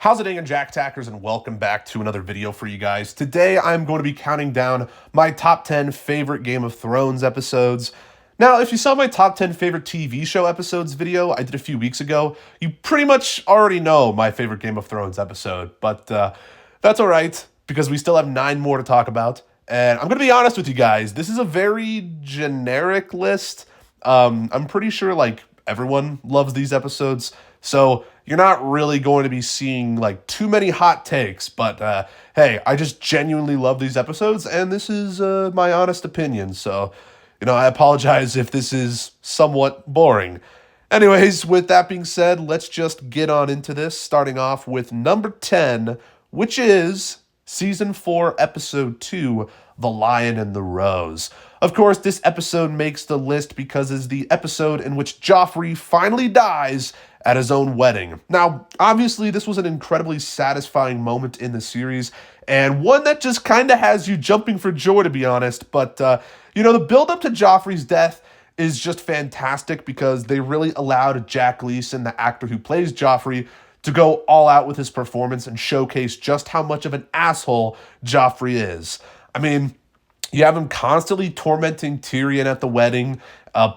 How's it going, Jack Tackers, and welcome back to another video for you guys. Today, I'm going to be counting down my top 10 favorite Game of Thrones episodes. Now, if you saw my top 10 favorite TV show episodes video I did a few weeks ago, you pretty much already know my favorite Game of Thrones episode, but that's all right, because we still have 9 more to talk about. And I'm going to be honest with you guys, this is a very generic list. I'm pretty sure, everyone loves these episodes, so you're not really going to be seeing too many hot takes, but hey, I just genuinely love these episodes, and this is my honest opinion, so I apologize if this is somewhat boring. Anyways, with that being said, let's just get on into this, starting off with number 10, which is Season 4, Episode 2, The Lion and the Rose. Of course, this episode makes the list because it's the episode in which Joffrey finally dies at his own wedding. Now, obviously, this was an incredibly satisfying moment in the series, and one that just kind of has you jumping for joy, to be honest. But, the build-up to Joffrey's death is just fantastic because they really allowed Jack Gleeson, the actor who plays Joffrey, to go all out with his performance and showcase just how much of an asshole Joffrey is. I mean, you have him constantly tormenting Tyrion at the wedding,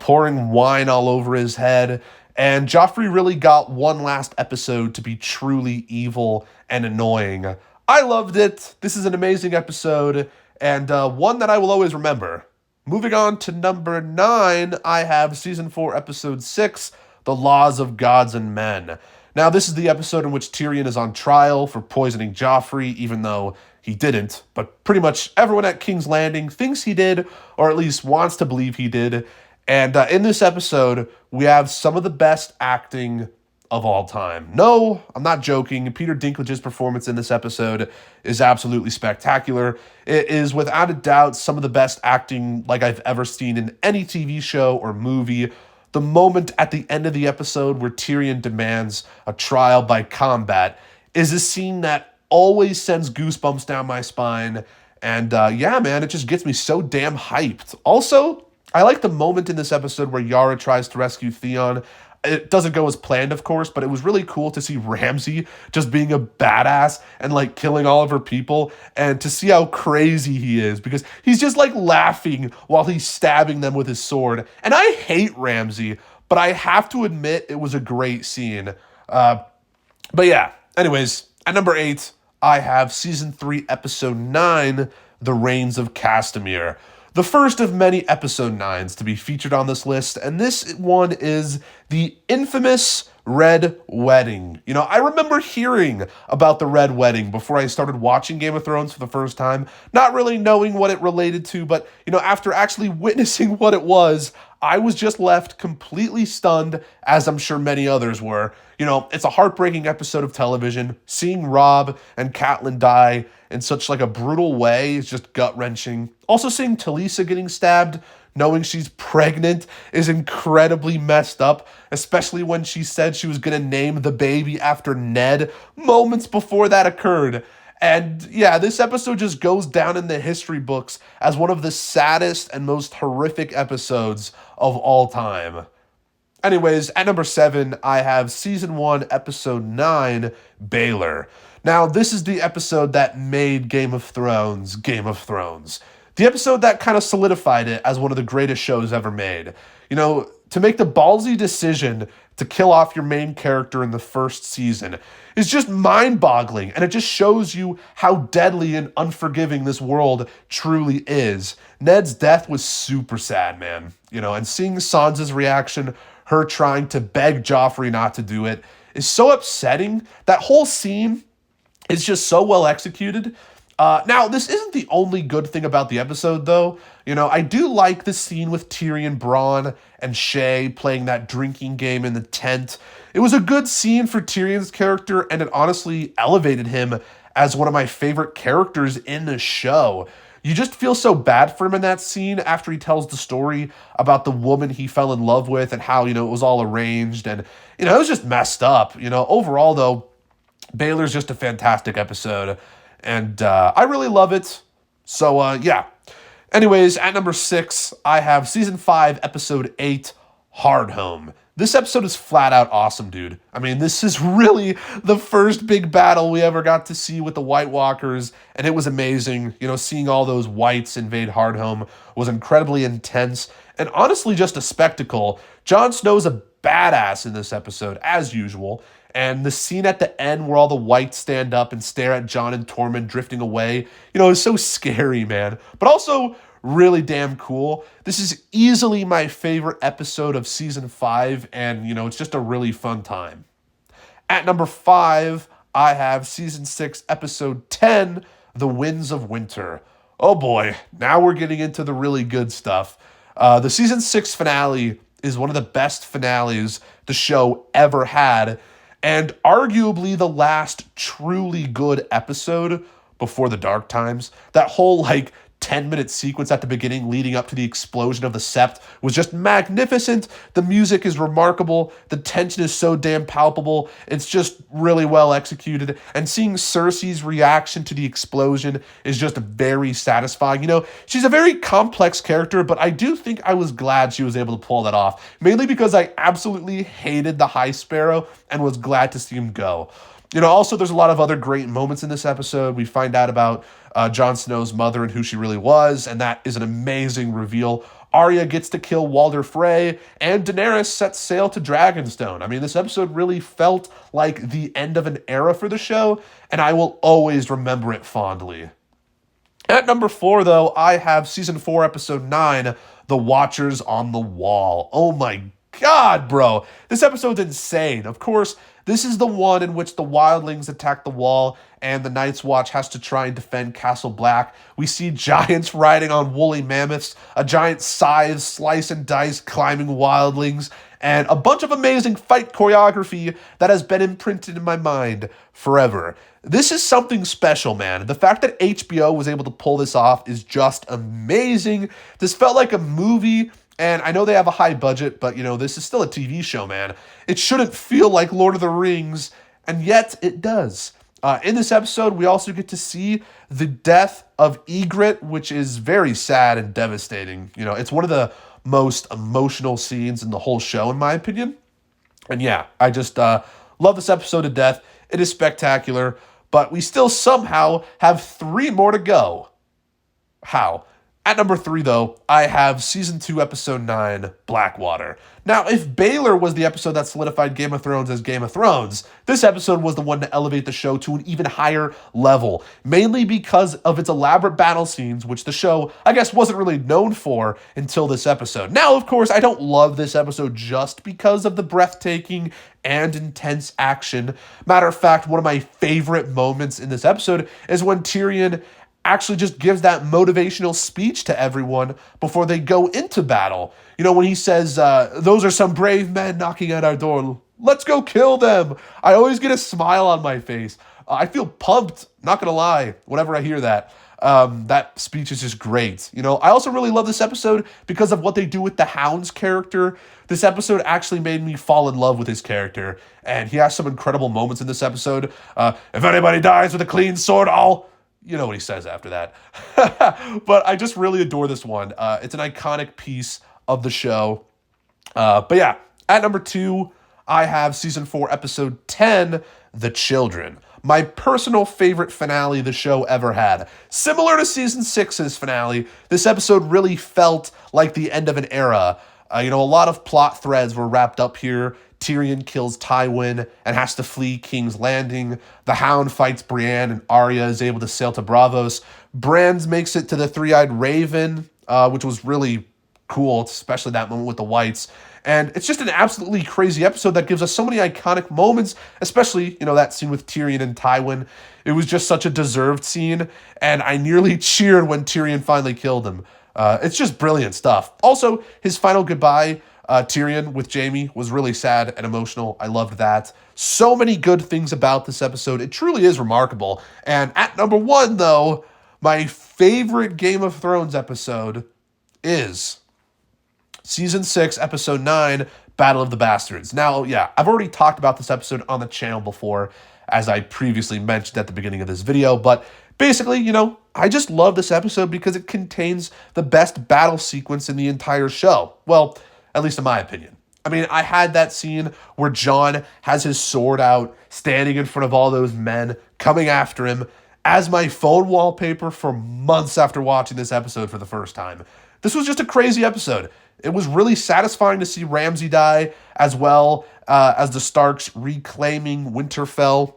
pouring wine all over his head, and Joffrey really got one last episode to be truly evil and annoying. I loved it. This is an amazing episode, and one that I will always remember. Moving on to number 9, I have Season 4, Episode 6, The Laws of Gods and Men. Now, this is the episode in which Tyrion is on trial for poisoning Joffrey, even though he didn't, but pretty much everyone at King's Landing thinks he did, or at least wants to believe he did. And in this episode, we have some of the best acting of all time. No, I'm not joking. Peter Dinklage's performance in this episode is absolutely spectacular. It is without a doubt some of the best acting I've ever seen in any TV show or movie. The moment at the end of the episode where Tyrion demands a trial by combat is a scene that always sends goosebumps down my spine. And yeah, man, it just gets me so damn hyped. Also, I like the moment in this episode where Yara tries to rescue Theon. It doesn't go as planned, of course, but it was really cool to see Ramsay just being a badass and killing all of her people, and to see how crazy he is because he's just laughing while he's stabbing them with his sword. And I hate Ramsay, but I have to admit it was a great scene. But yeah, anyways, at number 8, I have Season 3, Episode 9, The Rains of Castamere. The first of many episode 9s to be featured on this list, and this one is the infamous Red Wedding. I remember hearing about the Red Wedding before I started watching Game of Thrones for the first time, not really knowing what it related to, but, after actually witnessing what it was, I was just left completely stunned, as I'm sure many others were. It's a heartbreaking episode of television. Seeing Robb and Catelyn die in such a brutal way is just gut-wrenching. Also, seeing Talisa getting stabbed, knowing she's pregnant, is incredibly messed up, especially when she said she was going to name the baby after Ned moments before that occurred. And yeah, this episode just goes down in the history books as one of the saddest and most horrific episodes of all time. Anyways, at number 7, I have Season 1, Episode 9, Baelor. Now, this is the episode that made Game of Thrones Game of Thrones. The episode that kind of solidified it as one of the greatest shows ever made. To make the ballsy decision to kill off your main character in the first season is just mind-boggling, and it just shows you how deadly and unforgiving this world truly is. Ned's death was super sad, man. And seeing Sansa's reaction, her trying to beg Joffrey not to do it, is so upsetting. That whole scene is just so well executed. Now, this isn't the only good thing about the episode, though. I do like the scene with Tyrion, Bronn, and Shay playing that drinking game in the tent. It was a good scene for Tyrion's character, and it honestly elevated him as one of my favorite characters in the show. You just feel so bad for him in that scene after he tells the story about the woman he fell in love with and how, it was all arranged, and, it was just messed up. Overall, though, Baelor's just a fantastic episode. And I really love it. So, yeah. Anyways, at number 6, I have Season 5, Episode 8, Hardhome. This episode is flat out awesome, dude. I mean, this is really the first big battle we ever got to see with the White Walkers, and it was amazing. You know, seeing all those whites invade Hardhome was incredibly intense, and honestly just a spectacle. Jon Snow's a badass in this episode, as usual, and the scene at the end where all the whites stand up and stare at Jon and Tormund drifting away, is so scary, man. But also really damn cool. This is easily my favorite episode of season 5, and it's just a really fun time. At number 5, I have season 6, episode 10, The Winds of Winter. Oh boy, now we're getting into the really good stuff. The season 6 finale is one of the best finales the show ever had, and arguably the last truly good episode before the dark times. That whole 10-minute sequence at the beginning leading up to the explosion of the Sept was just magnificent. The music is remarkable. The tension is so damn palpable. It's just really well executed. And seeing Cersei's reaction to the explosion is just very satisfying. She's a very complex character, but I do think I was glad she was able to pull that off. Mainly because I absolutely hated the High Sparrow and was glad to see him go. Also, there's a lot of other great moments in this episode. We find out about Jon Snow's mother and who she really was, and that is an amazing reveal. Arya gets to kill Walder Frey, and Daenerys sets sail to Dragonstone. I mean, this episode really felt like the end of an era for the show, and I will always remember it fondly. At number 4, though, I have season 4, episode 9, The Watchers on the Wall. Oh my God, bro. This episode's insane. Of course, this is the one in which the wildlings attack the wall and the Night's Watch has to try and defend Castle Black. We see giants riding on woolly mammoths, a giant scythe slice and dice climbing wildlings, and a bunch of amazing fight choreography that has been imprinted in my mind forever. This is something special, man. The fact that HBO was able to pull this off is just amazing. This felt like a movie. And I know they have a high budget, but, this is still a TV show, man. It shouldn't feel like Lord of the Rings, and yet it does. In this episode, we also get to see the death of Ygritte, which is very sad and devastating. It's one of the most emotional scenes in the whole show, in my opinion. And yeah, I just love this episode to death. It is spectacular, but we still somehow have 3 more to go. How? At number 3, though, I have season 2, episode 9, Blackwater. Now, if Baelor was the episode that solidified Game of Thrones as Game of Thrones, this episode was the one to elevate the show to an even higher level, mainly because of its elaborate battle scenes, which the show, I guess, wasn't really known for until this episode. Now, of course, I don't love this episode just because of the breathtaking and intense action. Matter of fact, one of my favorite moments in this episode is when Tyrion actually just gives that motivational speech to everyone before they go into battle. When he says, those are some brave men knocking at our door. Let's go kill them. I always get a smile on my face. I feel pumped, not gonna lie, whenever I hear that. That speech is just great. I also really love this episode because of what they do with the Hound's character. This episode actually made me fall in love with his character, and he has some incredible moments in this episode. If anybody dies with a clean sword, you know what he says after that. But I just really adore this one. It's an iconic piece of the show. But yeah, at number 2, I have season 4, episode 10, The Children. My personal favorite finale the show ever had. Similar to season 6's finale, this episode really felt like the end of an era. A lot of plot threads were wrapped up here. Tyrion kills Tywin and has to flee King's Landing. The Hound fights Brienne, and Arya is able to sail to Braavos. Bran makes it to the Three-Eyed Raven, which was really cool, especially that moment with the Whites. And it's just an absolutely crazy episode that gives us so many iconic moments, especially, that scene with Tyrion and Tywin. It was just such a deserved scene, and I nearly cheered when Tyrion finally killed him. It's just brilliant stuff. Also, his final goodbye, Tyrion with Jaime, was really sad and emotional. I loved that. So many good things about this episode. It truly is remarkable. And at number 1, though, my favorite Game of Thrones episode is season 6, episode 9, Battle of the Bastards. Now, yeah, I've already talked about this episode on the channel before, as I previously mentioned at the beginning of this video, but basically, I just love this episode because it contains the best battle sequence in the entire show. Well, at least in my opinion. I mean, I had that scene where John has his sword out, standing in front of all those men coming after him, as my phone wallpaper for months after watching this episode for the first time. This was just a crazy episode. It was really satisfying to see Ramsay die, as well as the Starks reclaiming Winterfell.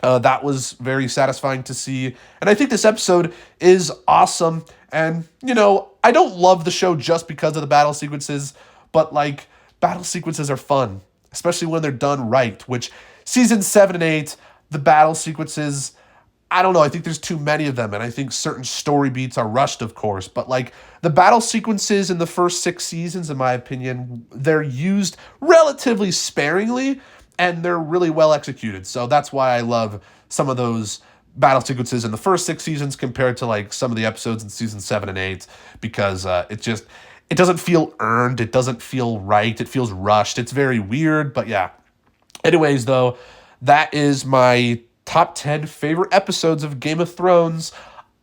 That was very satisfying to see. And I think this episode is awesome. And, I don't love the show just because of the battle sequences, but like, battle sequences are fun, especially when they're done right, which season 7 and 8, the battle sequences, I don't know, I think there's too many of them, and I think certain story beats are rushed, of course, but like the battle sequences in the first 6 seasons, in my opinion, they're used relatively sparingly, and they're really well executed. So that's why I love some of those battle sequences in the first 6 seasons compared to like some of the episodes in season 7 and 8, because it doesn't feel earned. It doesn't feel right. It feels rushed. It's very weird, but yeah. Anyways, though, that is my top 10 favorite episodes of Game of Thrones.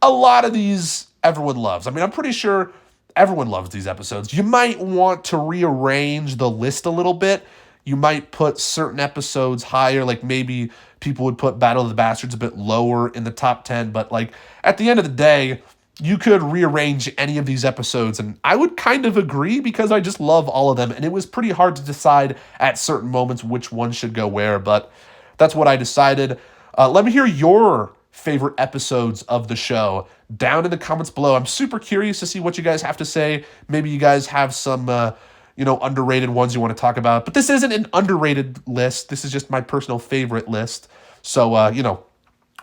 A lot of these everyone loves. I mean, I'm pretty sure everyone loves these episodes. You might want to rearrange the list a little bit. You might put certain episodes higher, like maybe people would put Battle of the Bastards a bit lower in the top 10, but like at the end of the day, you could rearrange any of these episodes, and I would kind of agree because I just love all of them, and it was pretty hard to decide at certain moments which one should go where, but that's what I decided. Let me hear your favorite episodes of the show down in the comments below. I'm super curious to see what you guys have to say. Maybe you guys have some, underrated ones you want to talk about, but this isn't an underrated list. This is just my personal favorite list, so,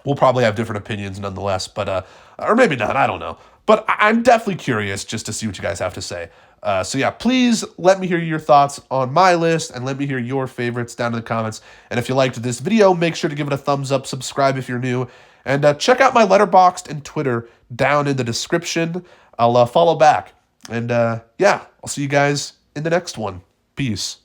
we'll probably have different opinions nonetheless, but or maybe not, I don't know. But I'm definitely curious just to see what you guys have to say. So yeah, please let me hear your thoughts on my list, and let me hear your favorites down in the comments. And if you liked this video, make sure to give it a thumbs up, subscribe if you're new, and check out my Letterboxd and Twitter down in the description. I'll follow back. And yeah, I'll see you guys in the next one. Peace.